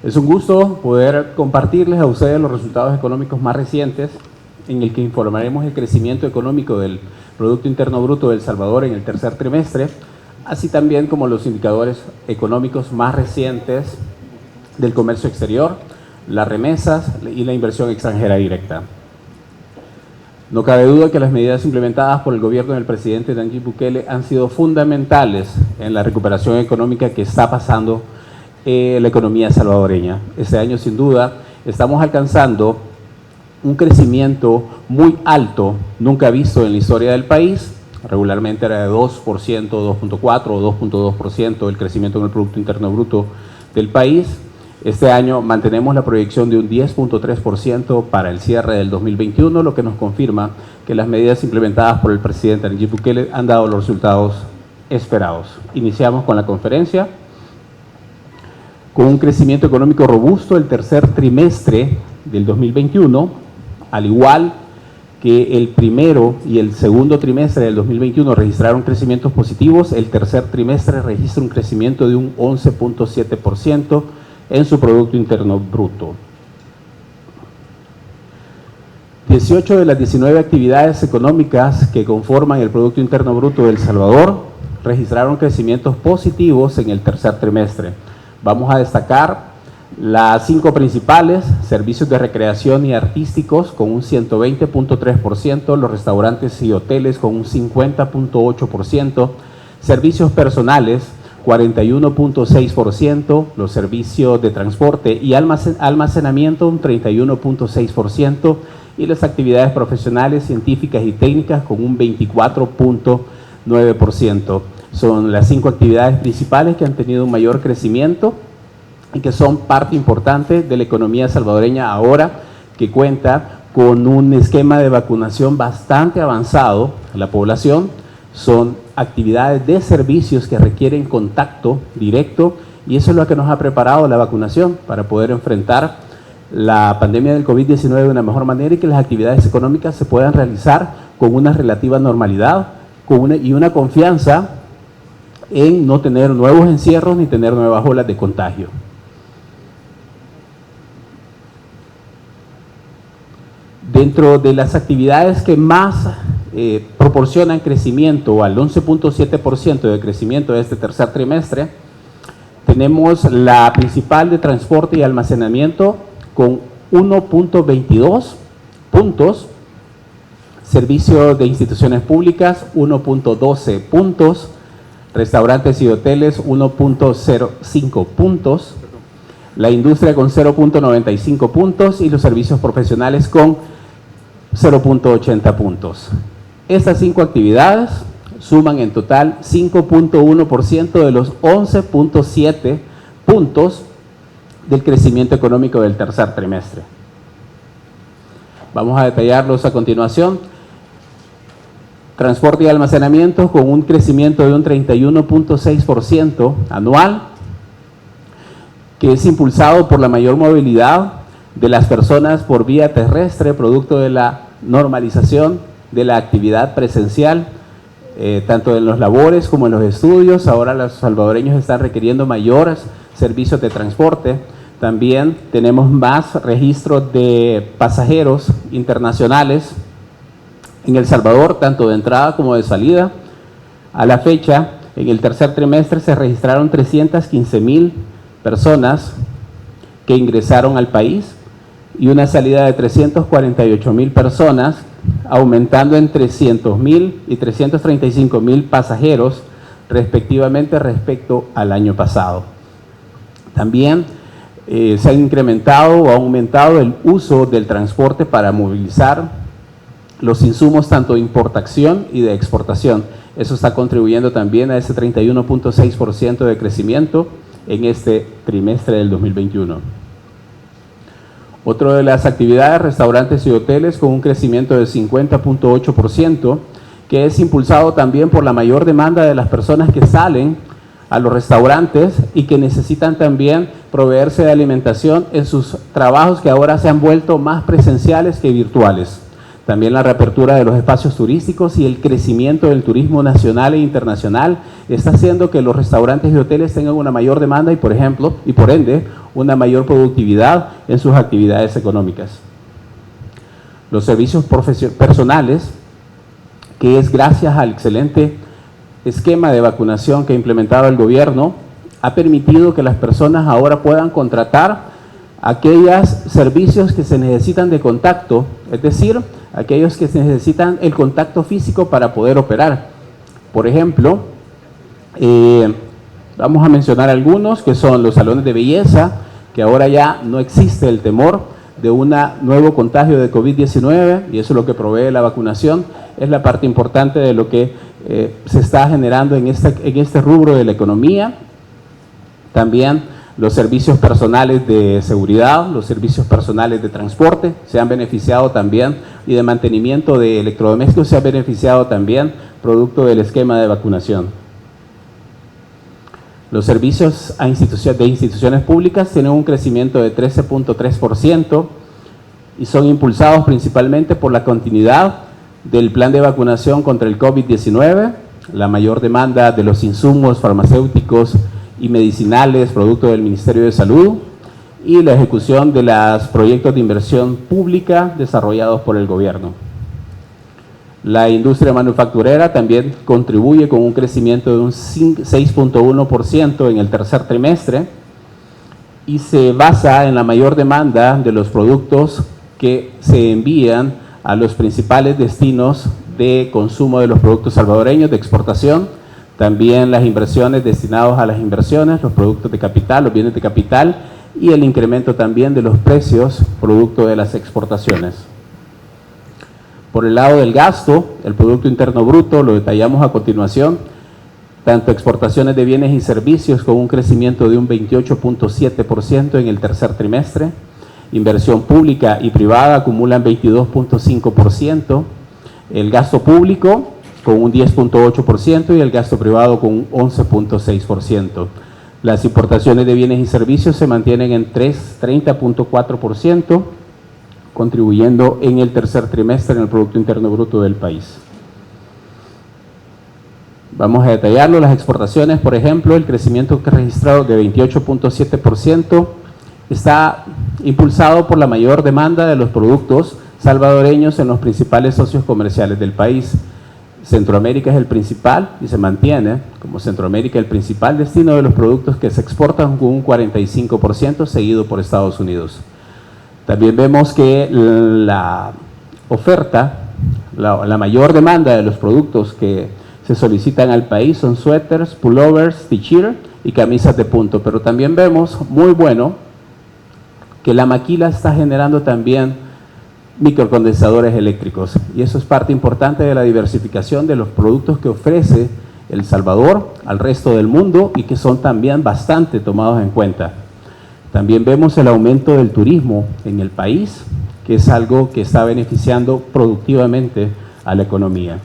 Es un gusto poder compartirles a ustedes los resultados económicos más recientes, en el que informaremos el crecimiento económico del Producto Interno Bruto de El Salvador en el tercer trimestre, así también como los indicadores económicos más recientes del comercio exterior, las remesas y la inversión extranjera directa. No cabe duda que las medidas implementadas por el gobierno del presidente Nayib Bukele han sido fundamentales en la recuperación económica que está pasando la economía salvadoreña. Este año, sin duda, estamos alcanzando un crecimiento muy alto, nunca visto en la historia del país. Regularmente era de 2%, 2.4 o 2.2% el crecimiento en el Producto Interno Bruto del país. Este año mantenemos la proyección de un 10.3% para el cierre del 2021, lo que nos confirma que las medidas implementadas por el presidente Nayib Bukele han dado los resultados esperados. Iniciamos con la conferencia. Con un crecimiento económico robusto el tercer trimestre del 2021, al igual que el primero y el segundo trimestre del 2021 registraron crecimientos positivos, el tercer trimestre registra un crecimiento de un 11.7% en su Producto Interno Bruto. 18 de las 19 actividades económicas que conforman el Producto Interno Bruto de El Salvador registraron crecimientos positivos en el tercer trimestre. Vamos a destacar las 5 principales: servicios de recreación y artísticos con un 120.3%, los restaurantes y hoteles con un 50.8%, servicios personales 41.6%, los servicios de transporte y almacenamiento un 31.6% y las actividades profesionales, científicas y técnicas con un 24.9%. Son las 5 actividades principales que han tenido un mayor crecimiento y que son parte importante de la economía salvadoreña ahora que cuenta con un esquema de vacunación bastante avanzado a la población. Son actividades de servicios que requieren contacto directo y eso es lo que nos ha preparado la vacunación para poder enfrentar la pandemia del COVID-19 de una mejor manera y que las actividades económicas se puedan realizar con una relativa normalidad y una confianza en no tener nuevos encierros ni tener nuevas olas de contagio. Dentro de las actividades que más proporcionan crecimiento, al 11.7% de crecimiento de este tercer trimestre, tenemos la principal de transporte y almacenamiento con 1.22 puntos, servicios de instituciones públicas 1.12 puntos, restaurantes y hoteles 1.05 puntos, la industria con 0.95 puntos y los servicios profesionales con 0.80 puntos. Estas 5 actividades suman en total 5.1% de los 11.7 puntos del crecimiento económico del tercer trimestre. Vamos a detallarlos a continuación. Transporte y almacenamiento con un crecimiento de un 31.6% anual, que es impulsado por la mayor movilidad de las personas por vía terrestre, producto de la normalización de la actividad presencial, tanto en los labores como en los estudios. Ahora los salvadoreños están requiriendo mayores servicios de transporte. También tenemos más registros de pasajeros internacionales en El Salvador, tanto de entrada como de salida. A la fecha, en el tercer trimestre se registraron 315,000 personas que ingresaron al país y una salida de 348,000 personas, aumentando en 300,000 y 335,000 pasajeros respectivamente respecto al año pasado. También se ha incrementado o aumentado el uso del transporte para movilizar los insumos tanto de importación y de exportación. Eso está contribuyendo también a ese 31.6% de crecimiento en este trimestre del 2021. Otra de las actividades, restaurantes y hoteles con un crecimiento de 50.8%, que es impulsado también por la mayor demanda de las personas que salen a los restaurantes y que necesitan también proveerse de alimentación en sus trabajos que ahora se han vuelto más presenciales que virtuales. También la reapertura de los espacios turísticos y el crecimiento del turismo nacional e internacional está haciendo que los restaurantes y hoteles tengan una mayor demanda y, por ende, una mayor productividad en sus actividades económicas. Los servicios personales, que es gracias al excelente esquema de vacunación que ha implementado el gobierno, ha permitido que las personas ahora puedan contratar aquellos servicios que se necesitan de contacto, es decir, aquellos que se necesitan el contacto físico para poder operar. Por ejemplo, vamos a mencionar algunos que son los salones de belleza, que ahora ya no existe el temor de un nuevo contagio de COVID-19 y eso es lo que provee la vacunación, es la parte importante de lo que se está generando en este rubro de la economía. También los servicios personales de seguridad, los servicios personales de transporte se han beneficiado también y de mantenimiento de electrodomésticos se han beneficiado también producto del esquema de vacunación. Los servicios de instituciones públicas tienen un crecimiento de 13.3% y son impulsados principalmente por la continuidad del plan de vacunación contra el COVID-19, la mayor demanda de los insumos farmacéuticos y medicinales, producto del Ministerio de Salud, y la ejecución de los proyectos de inversión pública desarrollados por el gobierno. La industria manufacturera también contribuye con un crecimiento de un 6.1% en el tercer trimestre y se basa en la mayor demanda de los productos que se envían a los principales destinos de consumo de los productos salvadoreños de exportación. También las inversiones destinadas a las inversiones, los productos de capital, los bienes de capital y el incremento también de los precios producto de las exportaciones. Por el lado del gasto, el Producto Interno Bruto, lo detallamos a continuación, tanto exportaciones de bienes y servicios con un crecimiento de un 28.7% en el tercer trimestre, inversión pública y privada acumulan 22.5%, el gasto público con un 10.8% y el gasto privado con un 11.6%. Las importaciones de bienes y servicios se mantienen en 30.4%, contribuyendo en el tercer trimestre en el Producto Interno Bruto del país. Vamos a detallarlo. Las exportaciones, por ejemplo, el crecimiento que registrado de 28.7% está impulsado por la mayor demanda de los productos salvadoreños en los principales socios comerciales del país. Centroamérica es el principal y se mantiene como Centroamérica el principal destino de los productos que se exportan con un 45%, seguido por Estados Unidos. También vemos que la oferta, la mayor demanda de los productos que se solicitan al país son suéteres, pullovers, t-shirt y camisas de punto, pero también vemos, muy bueno, que la maquila está generando también microcondensadores eléctricos y eso es parte importante de la diversificación de los productos que ofrece El Salvador al resto del mundo y que son también bastante tomados en cuenta. También vemos el aumento del turismo en el país, que es algo que está beneficiando productivamente a la economía.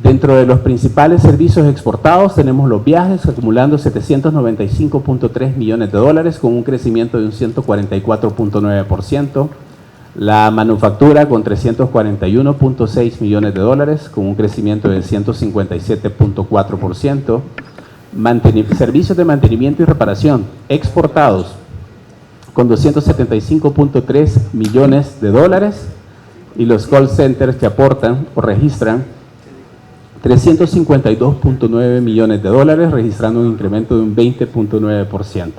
Dentro de los principales servicios exportados tenemos los viajes acumulando 795.3 millones de dólares con un crecimiento de un 144.9%. La manufactura con 341.6 millones de dólares con un crecimiento de 157.4%. Servicios de mantenimiento y reparación exportados con 275.3 millones de dólares y los call centers que aportan o registran 352.9 millones de dólares, registrando un incremento de un 20.9%.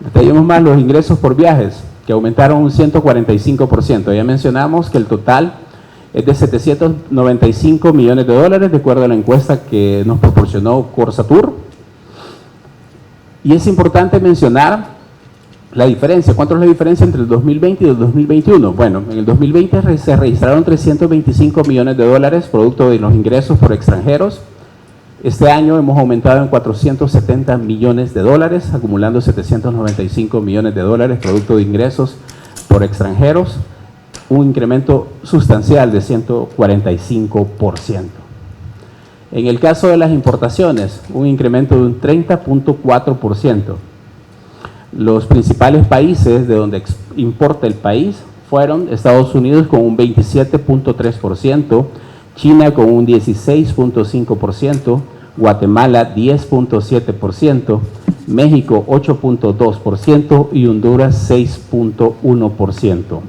Detallemos más los ingresos por viajes, que aumentaron un 145%. Ya mencionamos que el total es de 795 millones de dólares, de acuerdo a la encuesta que nos proporcionó Corsatur. Y es importante mencionar la diferencia. ¿Cuánto es la diferencia entre el 2020 y el 2021? Bueno, en el 2020 se registraron 325 millones de dólares producto de los ingresos por extranjeros. Este año hemos aumentado en 470 millones de dólares, acumulando 795 millones de dólares producto de ingresos por extranjeros, un incremento sustancial de 145%. En el caso de las importaciones, un incremento de un 30.4%. Los principales países de donde importa el país fueron Estados Unidos con un 27.3%, China con un 16.5%, Guatemala 10.7%, México 8.2% y Honduras 6.1%.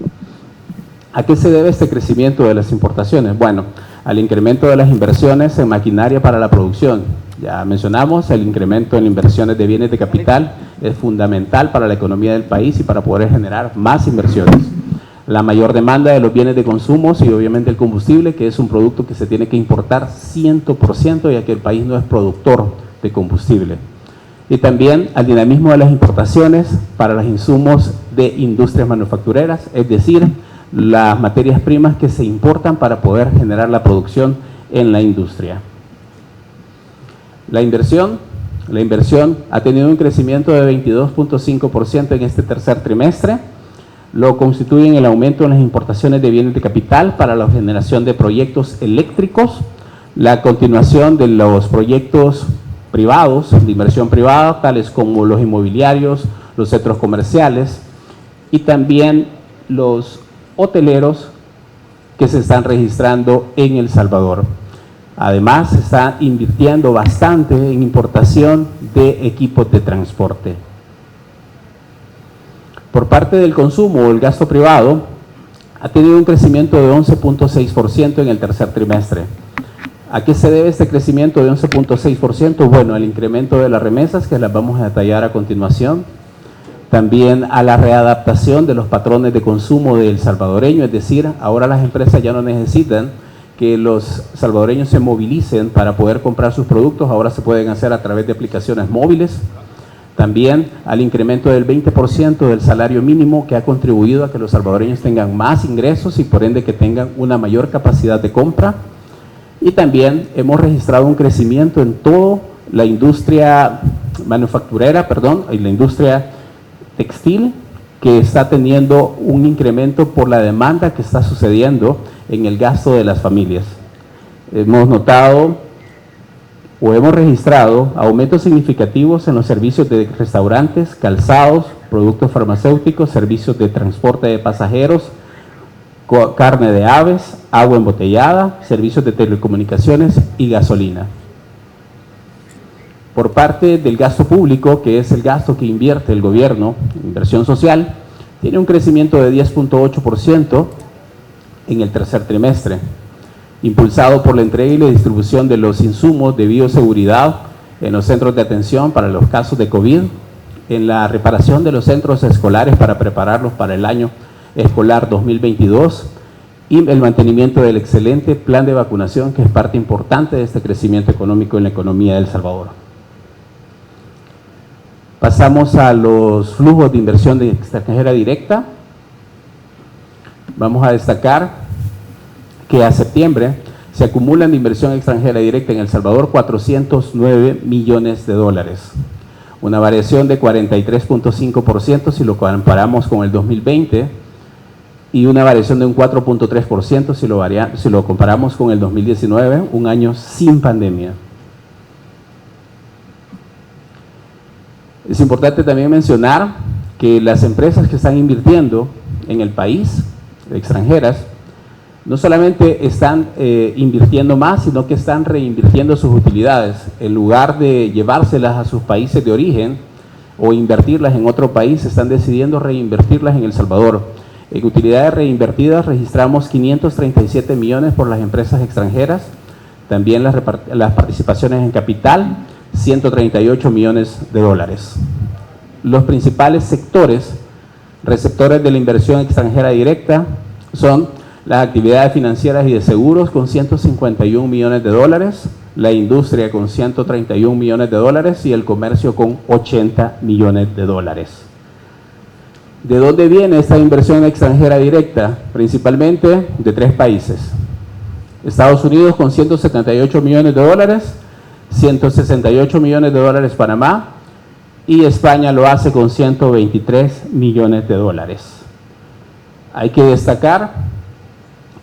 ¿A qué se debe este crecimiento de las importaciones? Bueno, al incremento de las inversiones en maquinaria para la producción. Ya mencionamos, el incremento en inversiones de bienes de capital es fundamental para la economía del país y para poder generar más inversiones. La mayor demanda de los bienes de consumo y obviamente el combustible, que es un producto que se tiene que importar 100%, ya que el país no es productor de combustible. Y también al dinamismo de las importaciones para los insumos de industrias manufactureras, es decir, las materias primas que se importan para poder generar la producción en la industria. La inversión ha tenido un crecimiento de 22.5% en este tercer trimestre. Lo constituyen el aumento en las importaciones de bienes de capital para la generación de proyectos eléctricos, la continuación de los proyectos privados, de inversión privada, tales como los inmobiliarios, los centros comerciales y también los hoteleros que se están registrando en El Salvador. Además, se está invirtiendo bastante en importación de equipos de transporte. Por parte del consumo o el gasto privado, ha tenido un crecimiento de 11.6% en el tercer trimestre. ¿A qué se debe este crecimiento de 11.6%? Bueno, al incremento de las remesas, que las vamos a detallar a continuación. También a la readaptación de los patrones de consumo del salvadoreño, es decir, ahora las empresas ya no necesitan que los salvadoreños se movilicen para poder comprar sus productos, ahora se pueden hacer a través de aplicaciones móviles. También al incremento del 20% del salario mínimo, que ha contribuido a que los salvadoreños tengan más ingresos y por ende que tengan una mayor capacidad de compra. Y también hemos registrado un crecimiento en toda la industria manufacturera, y la industria textil, que está teniendo un incremento por la demanda que está sucediendo en el gasto de las familias. Hemos notado o hemos registrado aumentos significativos en los servicios de restaurantes, calzados, productos farmacéuticos, servicios de transporte de pasajeros, carne de aves, agua embotellada, servicios de telecomunicaciones y gasolina. Por parte del gasto público, que es el gasto que invierte el gobierno, inversión social, tiene un crecimiento de 10.8% en el tercer trimestre, impulsado por la entrega y la distribución de los insumos de bioseguridad en los centros de atención para los casos de COVID, en la reparación de los centros escolares para prepararlos para el año escolar 2022 y el mantenimiento del excelente plan de vacunación, que es parte importante de este crecimiento económico en la economía de El Salvador. Pasamos a los flujos de inversión extranjera directa. Vamos a destacar que a septiembre se acumulan de inversión extranjera directa en El Salvador 409 millones de dólares, una variación de 43.5% si lo comparamos con el 2020 y una variación de un 4.3% si lo comparamos con el 2019, un año sin pandemia. Es importante también mencionar que las empresas que están invirtiendo en el país, extranjeras, no solamente están invirtiendo más, sino que están reinvirtiendo sus utilidades. En lugar de llevárselas a sus países de origen o invertirlas en otro país, están decidiendo reinvertirlas en El Salvador. En utilidades reinvertidas registramos 537 millones por las empresas extranjeras, también las participaciones en capital, 138 millones de dólares. Los principales sectores receptores de la inversión extranjera directa son las actividades financieras y de seguros con 151 millones de dólares, la industria con 131 millones de dólares y el comercio con 80 millones de dólares. ¿De dónde viene esta inversión extranjera directa? Principalmente de tres países. Estados Unidos con 178 millones de dólares, 168 millones de dólares Panamá y España lo hace con 123 millones de dólares. Hay que destacar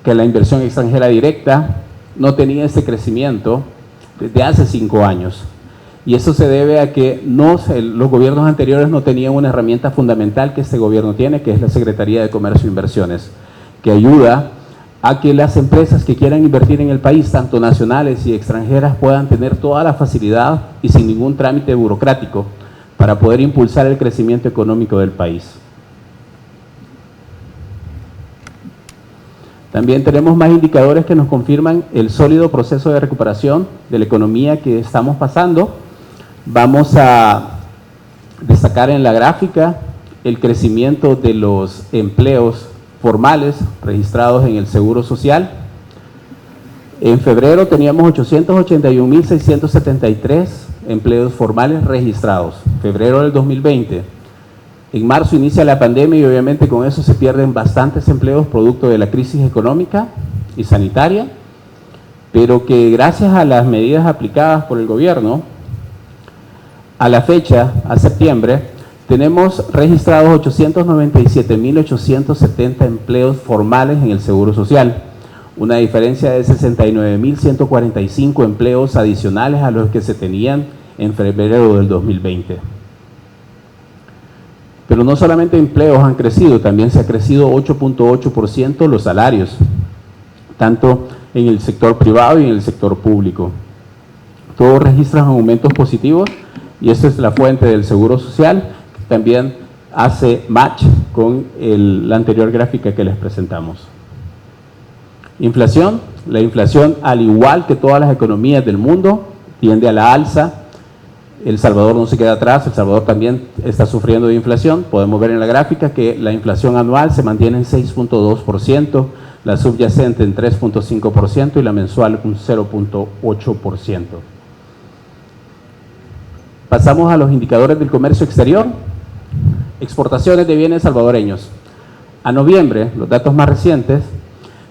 que la inversión extranjera directa no tenía este crecimiento desde hace 5 años Y eso se debe a que los gobiernos anteriores no tenían una herramienta fundamental que este gobierno tiene, que es la Secretaría de Comercio e Inversiones, que ayuda a que las empresas que quieran invertir en el país, tanto nacionales y extranjeras, puedan tener toda la facilidad y sin ningún trámite burocrático para poder impulsar el crecimiento económico del país. También tenemos más indicadores que nos confirman el sólido proceso de recuperación de la economía que estamos pasando. Vamos a destacar en la gráfica el crecimiento de los empleos formales registrados en el Seguro Social. En febrero teníamos 881.673 empleos formales registrados, febrero del 2020. En marzo inicia la pandemia y obviamente con eso se pierden bastantes empleos producto de la crisis económica y sanitaria, pero que gracias a las medidas aplicadas por el gobierno, a la fecha, a septiembre, tenemos registrados 897.870 empleos formales en el Seguro Social, una diferencia de 69.145 empleos adicionales a los que se tenían en febrero del 2020. Pero no solamente empleos han crecido, también se ha crecido 8.8% los salarios, tanto en el sector privado y en el sector público. Todos registran aumentos positivos y esta es la fuente del Seguro Social, que también hace match con la anterior gráfica que les presentamos. Inflación. La inflación, al igual que todas las economías del mundo, tiende a la alza. El Salvador no se queda atrás, El Salvador también está sufriendo de inflación. Podemos ver en la gráfica que la inflación anual se mantiene en 6.2%, la subyacente en 3.5% y la mensual un 0.8%. Pasamos a los indicadores del comercio exterior. Exportaciones de bienes salvadoreños. A noviembre, los datos más recientes,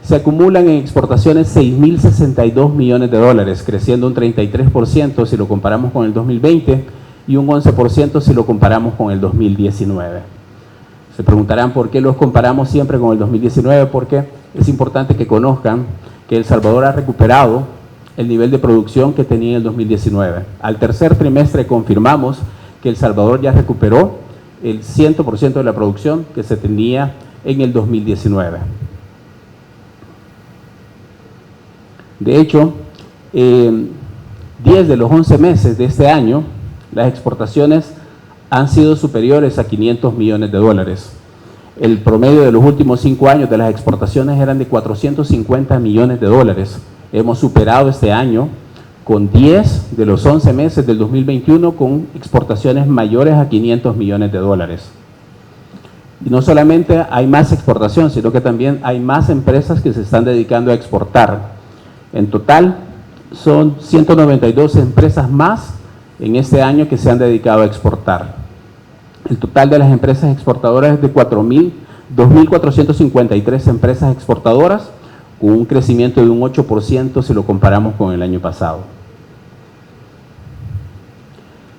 se acumulan en exportaciones 6.062 millones de dólares, creciendo un 33% si lo comparamos con el 2020 y un 11% si lo comparamos con el 2019. Se preguntarán por qué los comparamos siempre con el 2019, porque es importante que conozcan que El Salvador ha recuperado el nivel de producción que tenía en el 2019. Al tercer trimestre confirmamos que El Salvador ya recuperó el 100% de la producción que se tenía en el 2019. De hecho, 10 de los 11 meses de este año, las exportaciones han sido superiores a 500 millones de dólares. El promedio de los últimos 5 años de las exportaciones eran de 450 millones de dólares. Hemos superado este año con 10 de los 11 meses del 2021 con exportaciones mayores a 500 millones de dólares. Y no solamente hay más exportación, sino que también hay más empresas que se están dedicando a exportar. En total, son 192 empresas más en este año que se han dedicado a exportar. El total de las empresas exportadoras es de 2.453 empresas exportadoras, con un crecimiento de un 8% si lo comparamos con el año pasado.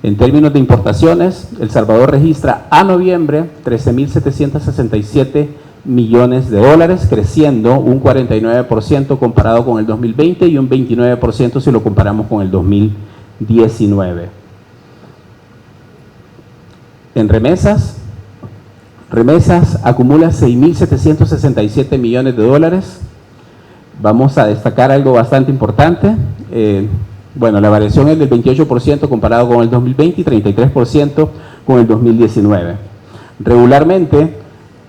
En términos de importaciones, El Salvador registra a noviembre 13.767 millones de dólares, creciendo un 49% comparado con el 2020 y un 29% si lo comparamos con el 2019. En remesas acumula 6.767 millones de dólares. Vamos a destacar algo bastante importante. Bueno, la variación es del 28% comparado con el 2020 y 33% con el 2019. Regularmente,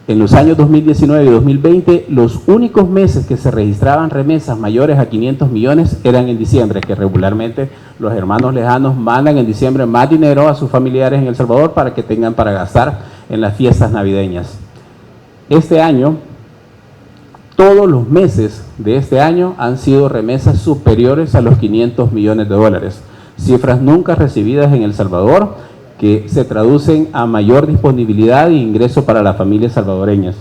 en los años 2019 y 2020, los únicos meses que se registraban remesas mayores a 500 millones eran en diciembre, que regularmente los hermanos lejanos mandan en diciembre más dinero a sus familiares en El Salvador para que tengan para gastar en las fiestas navideñas. Este año, todos los meses de este año han sido remesas superiores a los 500 millones de dólares, cifras nunca recibidas en El Salvador, que se traducen a mayor disponibilidad e ingreso para las familias salvadoreñas.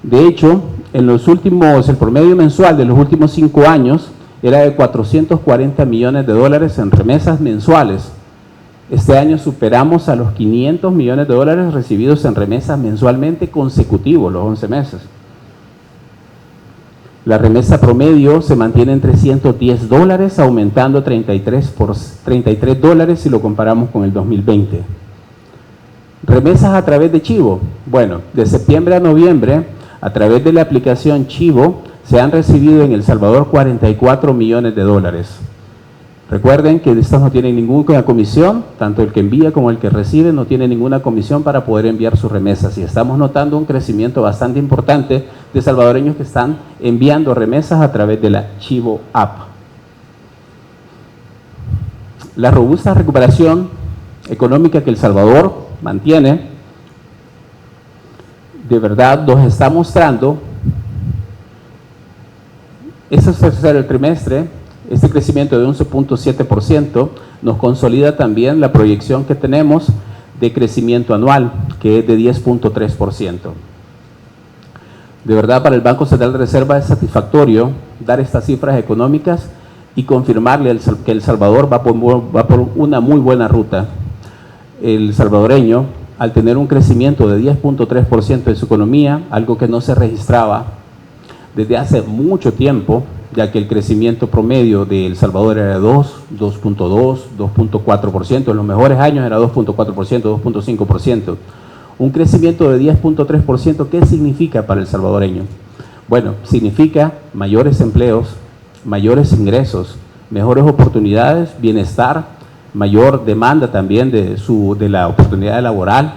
De hecho, el promedio mensual de los últimos 5 años era de 440 millones de dólares en remesas mensuales. Este año superamos a los 500 millones de dólares recibidos en remesas mensualmente consecutivos, los 11 meses. La remesa promedio se mantiene en $310, aumentando 33 dólares si lo comparamos con el 2020. Remesas a través de Chivo. Bueno, de septiembre a noviembre, a través de la aplicación Chivo, se han recibido en El Salvador 44 millones de dólares. Recuerden que estos no tienen ninguna comisión, tanto el que envía como el que recibe no tiene ninguna comisión para poder enviar sus remesas. Y estamos notando un crecimiento bastante importante de salvadoreños que están enviando remesas a través de la Chivo App. La robusta recuperación económica que El Salvador mantiene, de verdad nos está mostrando este tercer trimestre. Este crecimiento de 11.7% nos consolida también la proyección que tenemos de crecimiento anual, que es de 10.3%. De verdad, para el Banco Central de Reserva es satisfactorio dar estas cifras económicas y confirmarle que El Salvador va por una muy buena ruta. El salvadoreño, al tener un crecimiento de 10.3% de su economía, algo que no se registraba desde hace mucho tiempo, ya que el crecimiento promedio de El Salvador era 2.2, 2.4%, en los mejores años era 2.4%, 2.5%. Un crecimiento de 10.3%, ¿qué significa para el salvadoreño? Bueno, significa mayores empleos, mayores ingresos, mejores oportunidades, bienestar, mayor demanda también de la oportunidad laboral.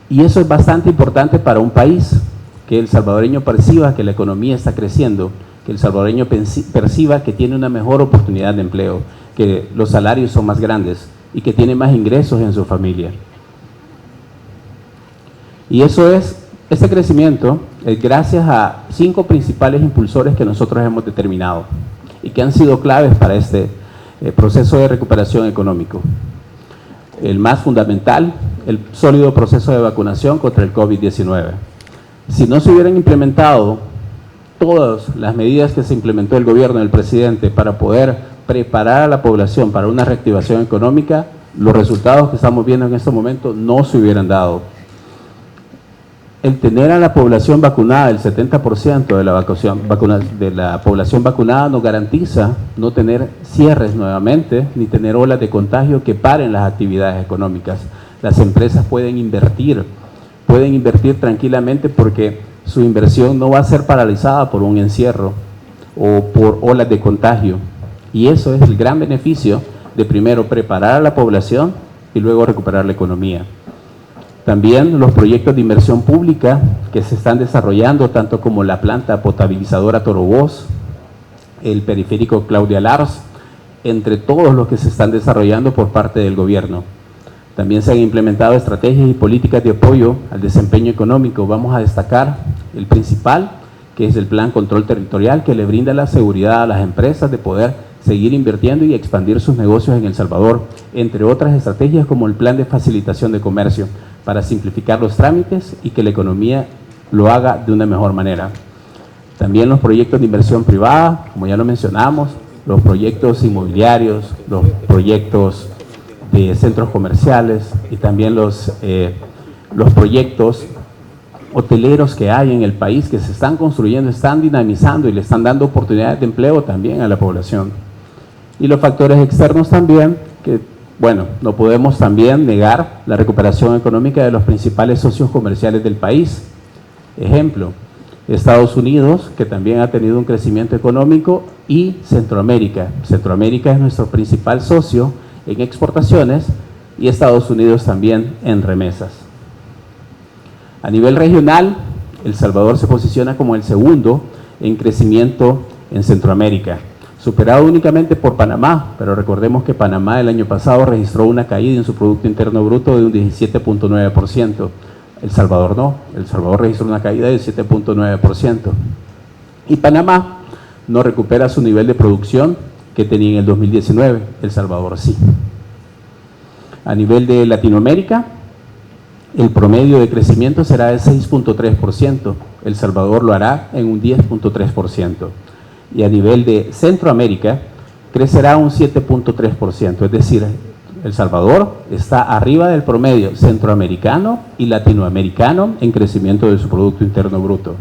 Y eso es bastante importante para un país, que el salvadoreño perciba que la economía está creciendo, que el salvadoreño perciba que tiene una mejor oportunidad de empleo, que los salarios son más grandes y que tiene más ingresos en su familia. Y este crecimiento es gracias a 5 principales impulsores que nosotros hemos determinado y que han sido claves para este proceso de recuperación económico. El más fundamental, el sólido proceso de vacunación contra el COVID-19. Si no se hubieran implementado todas las medidas que se implementó el gobierno del presidente para poder preparar a la población para una reactivación económica, los resultados que estamos viendo en este momento no se hubieran dado. El tener a la población vacunada, el 70% de la población vacunada, nos garantiza no tener cierres nuevamente, ni tener olas de contagio que paren las actividades económicas. Las empresas pueden invertir tranquilamente porque su inversión no va a ser paralizada por un encierro o por olas de contagio. Y eso es el gran beneficio de primero preparar a la población y luego recuperar la economía. También los proyectos de inversión pública que se están desarrollando, tanto como la planta potabilizadora Torobós, el periférico Claudia Lars, entre todos los que se están desarrollando por parte del gobierno. También se han implementado estrategias y políticas de apoyo al desempeño económico. Vamos a destacar el principal, que es el Plan Control Territorial, que le brinda la seguridad a las empresas de poder seguir invirtiendo y expandir sus negocios en El Salvador, entre otras estrategias como el Plan de Facilitación de Comercio, para simplificar los trámites y que la economía lo haga de una mejor manera. También los proyectos de inversión privada, como ya lo mencionamos, los proyectos inmobiliarios, los proyectos de centros comerciales y también los proyectos hoteleros que hay en el país, que se están construyendo, están dinamizando y le están dando oportunidades de empleo también a la población. Y los factores externos también, que bueno, no podemos también negar la recuperación económica de los principales socios comerciales del país. Ejemplo, Estados Unidos, que también ha tenido un crecimiento económico, y Centroamérica. Centroamérica es nuestro principal socio en exportaciones y Estados Unidos también en remesas. A nivel regional, El Salvador se posiciona como el segundo en crecimiento en Centroamérica, superado únicamente por Panamá, pero recordemos que Panamá el año pasado registró una caída en su Producto Interno Bruto de un 17.9%. El Salvador no, El Salvador registró una caída del 7.9%. Y Panamá no recupera su nivel de producción que tenía en el 2019, El Salvador sí. A nivel de Latinoamérica, el promedio de crecimiento será de 6.3%, El Salvador lo hará en un 10.3%. Y a nivel de Centroamérica, crecerá un 7.3%, es decir, El Salvador está arriba del promedio centroamericano y latinoamericano en crecimiento de su Producto Interno Bruto.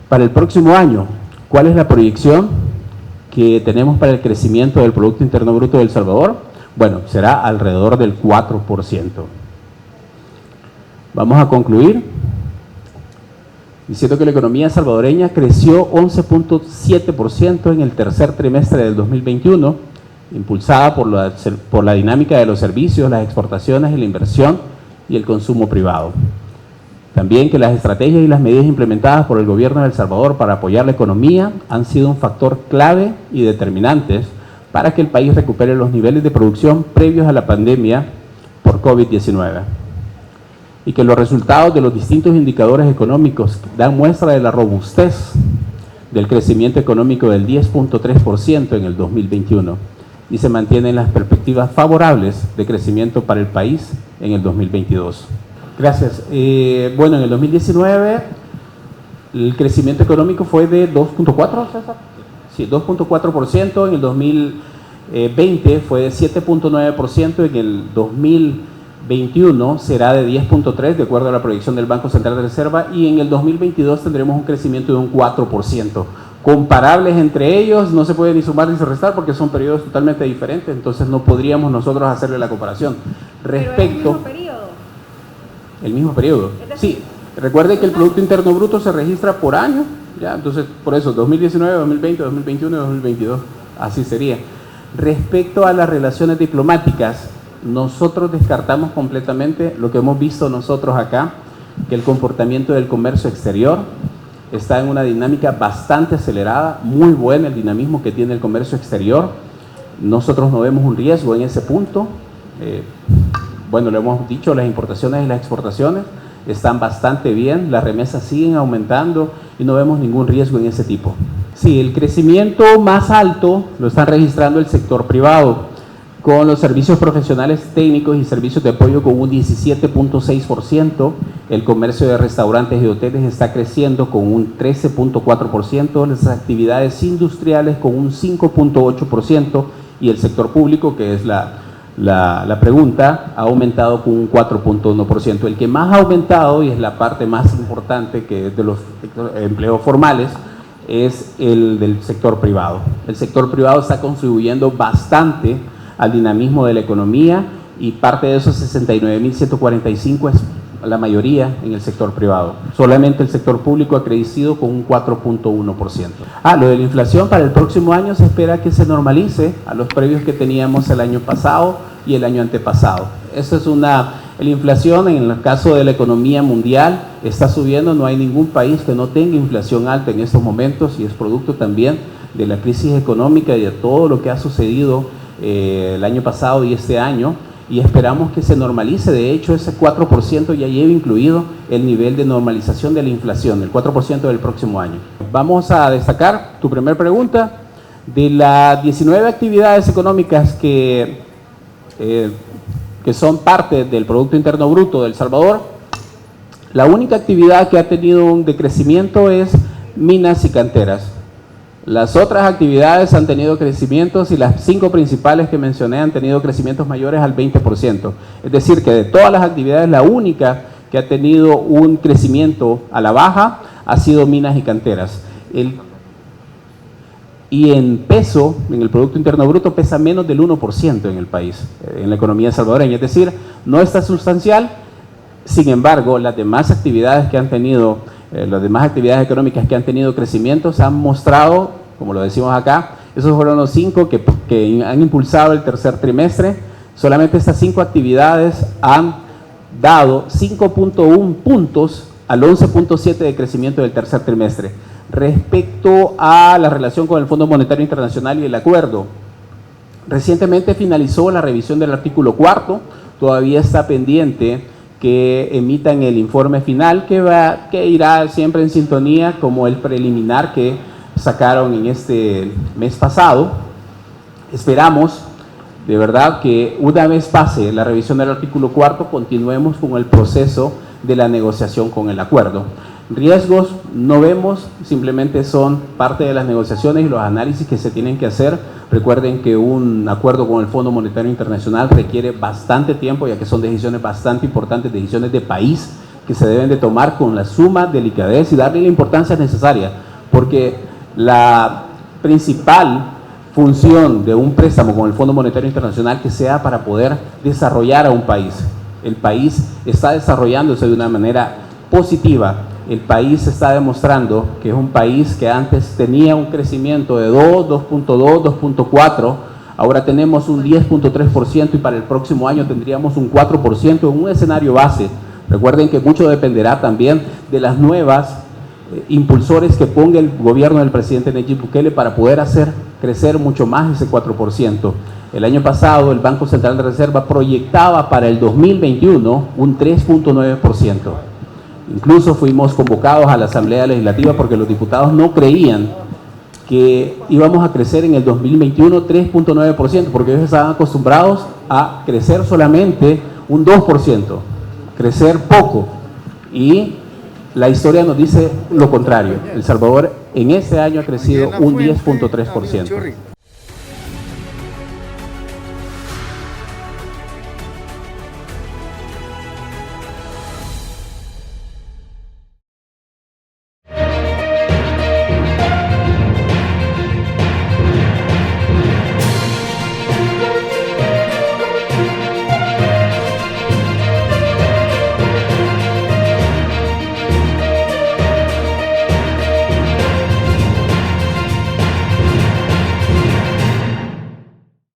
Para el próximo año, ¿cuál es la proyección que tenemos para el crecimiento del Producto Interno Bruto de El Salvador? Bueno, será alrededor del 4%. Vamos a concluir diciendo que la economía salvadoreña creció 11.7% en el tercer trimestre del 2021, impulsada por la dinámica de los servicios, las exportaciones, la inversión y el consumo privado. También que las estrategias y las medidas implementadas por el gobierno de El Salvador para apoyar la economía han sido un factor clave y determinantes para que el país recupere los niveles de producción previos a la pandemia por COVID-19. Y que los resultados de los distintos indicadores económicos dan muestra de la robustez del crecimiento económico del 10.3% en el 2021 y se mantienen las perspectivas favorables de crecimiento para el país en el 2022. Gracias. Bueno, en el 2019 el crecimiento económico fue de 2.4%, César. Sí, 2.4%, en el 2020 fue de 7.9%, en el 2021 será de 10.3%, de acuerdo a la proyección del Banco Central de Reserva, y en el 2022 tendremos un crecimiento de un 4%. Comparables entre ellos, no se puede ni sumar ni restar porque son periodos totalmente diferentes, entonces no podríamos nosotros hacerle la comparación. Respecto... El mismo periodo. Sí, recuerde que el Producto Interno Bruto se registra por año, ya, entonces por eso 2019, 2020, 2021 y 2022, así sería. Respecto a las relaciones diplomáticas, nosotros descartamos completamente lo que hemos visto nosotros acá, que el comportamiento del comercio exterior está en una dinámica bastante acelerada, muy buena el dinamismo que tiene el comercio exterior. Nosotros no vemos un riesgo en ese punto. Bueno, lo hemos dicho, las importaciones y las exportaciones están bastante bien, las remesas siguen aumentando y no vemos ningún riesgo en ese tipo. Sí, el crecimiento más alto lo está registrando el sector privado, con los servicios profesionales técnicos y servicios de apoyo con un 17.6%, el comercio de restaurantes y hoteles está creciendo con un 13.4%, las actividades industriales con un 5.8% y el sector público, que es la pregunta, ha aumentado con un 4.1%. El que más ha aumentado, y es la parte más importante que es de los empleos formales, es el del sector privado. El sector privado está contribuyendo bastante al dinamismo de la economía y parte de esos 69.145 es la mayoría en el sector privado. Solamente el sector público ha crecido con un 4.1%. Lo de la inflación para el próximo año se espera que se normalice a los previos que teníamos el año pasado y el año antepasado. Eso es la inflación en el caso de la economía mundial está subiendo, no hay ningún país que no tenga inflación alta en estos momentos y es producto también de la crisis económica y de todo lo que ha sucedido el año pasado y este año, y esperamos que se normalice. De hecho, ese 4% ya lleva incluido el nivel de normalización de la inflación, el 4% del próximo año. Vamos a destacar tu primera pregunta. De las 19 actividades económicas que son parte del Producto Interno Bruto de El Salvador, la única actividad que ha tenido un decrecimiento es minas y canteras. Las otras actividades han tenido crecimientos y las 5 principales que mencioné han tenido crecimientos mayores al 20%. Es decir, que de todas las actividades, la única que ha tenido un crecimiento a la baja ha sido minas y canteras. Y en peso, en el Producto Interno Bruto, pesa menos del 1% en el país, en la economía salvadoreña. Es decir, no está sustancial. Sin embargo, las demás actividades que han tenido, las demás actividades económicas que han tenido crecimientos han mostrado, como lo decimos acá, esos fueron los 5 que han impulsado el tercer trimestre. Solamente estas 5 actividades han dado 5.1 puntos al 11.7 de crecimiento del tercer trimestre. Respecto a la relación con el Fondo Monetario Internacional y el acuerdo, recientemente finalizó la revisión del artículo 4, todavía está pendiente que emitan el informe final que irá siempre en sintonía como el preliminar que sacaron en este mes pasado. Esperamos de verdad que una vez pase la revisión del artículo 4 continuemos con el proceso de la negociación con el acuerdo. Riesgos no vemos, simplemente son parte de las negociaciones y los análisis que se tienen que hacer. Recuerden que un acuerdo con el Fondo Monetario Internacional requiere bastante tiempo, ya que son decisiones bastante importantes, decisiones de país que se deben de tomar con la suma delicadez y darle la importancia necesaria, porque la principal función de un préstamo con el Fondo Monetario Internacional que sea para poder desarrollar a un país. El país está desarrollándose de una manera positiva. El país está demostrando que es un país que antes tenía un crecimiento de 2.2, 2.4, ahora tenemos un 10.3% y para el próximo año tendríamos un 4% en un escenario base. Recuerden que mucho dependerá también de las nuevas impulsores que ponga el gobierno del presidente Nayib Bukele para poder hacer crecer mucho más ese 4%. El año pasado el Banco Central de Reserva proyectaba para el 2021 un 3.9%. Incluso fuimos convocados a la Asamblea Legislativa porque los diputados no creían que íbamos a crecer en el 2021 3.9%, porque ellos estaban acostumbrados a crecer solamente un 2%, crecer poco. Y la historia nos dice lo contrario. El Salvador en este año ha crecido un 10.3%.